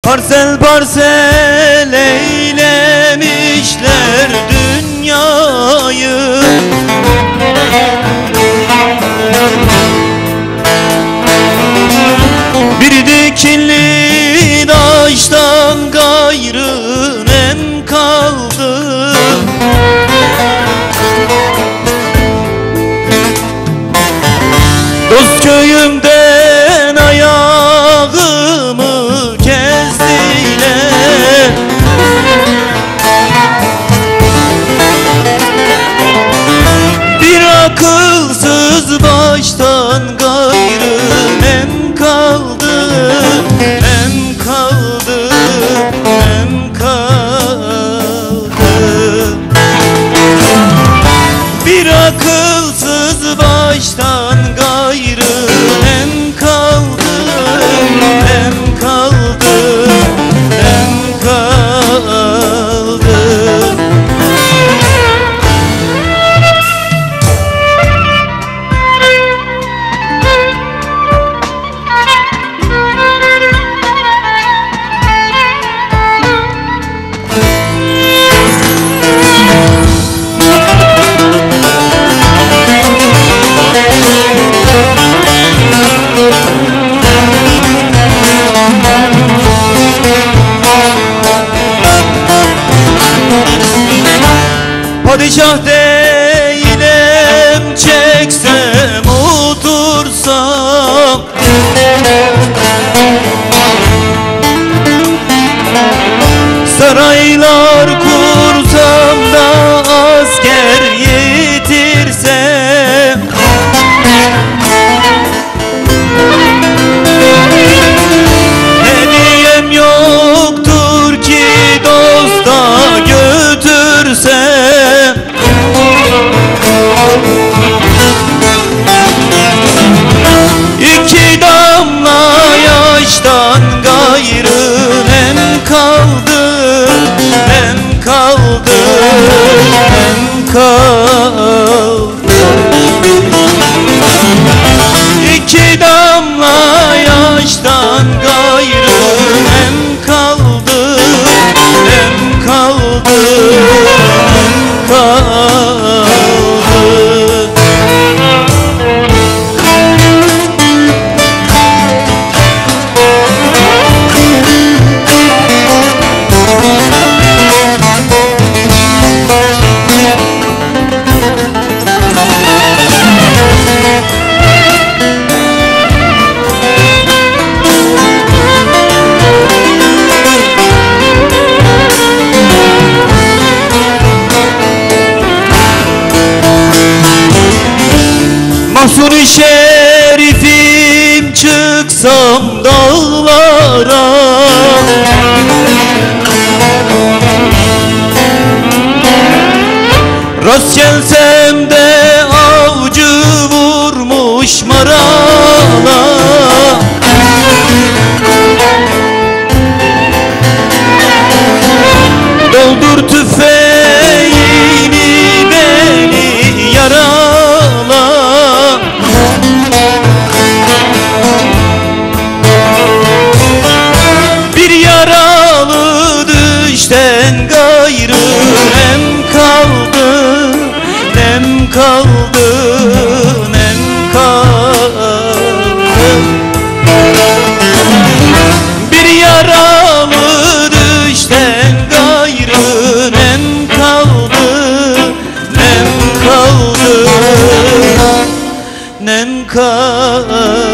Parsel parsel eylemişler dünyayı. Bir dikili taştan gayrı nem kaldı. Dost köyümden ayağımı kestiler. Bir akılsız baştan gayrı nem kaldı, nem kaldı, nem kaldı. Bir akılsız baştan gayrı nem kaldı, nem kaldı, nem kaldı. Padişah değilim, çeksem otursam. Saraylar kursam da asker yetirsem. Hediyem yoktur ki dosta götürsem. İki damla yaştan gayrı nem kaldı, nem kaldı, nem kaldı. İki damla yaştan gayrı nem kaldı, nem kaldı, nem kaldı. Mahsur-i şerifim çıksam dağlara. Rast gelsem de avcı vurmuş marala. Doldur tüfeğini beni yarala. Bir yaralı düşten gayrı nem kaldı, nem kaldı, nem kaldı. Bir yaralı düşten gayrı nem kaldı, nem kaldı, nem kaldı.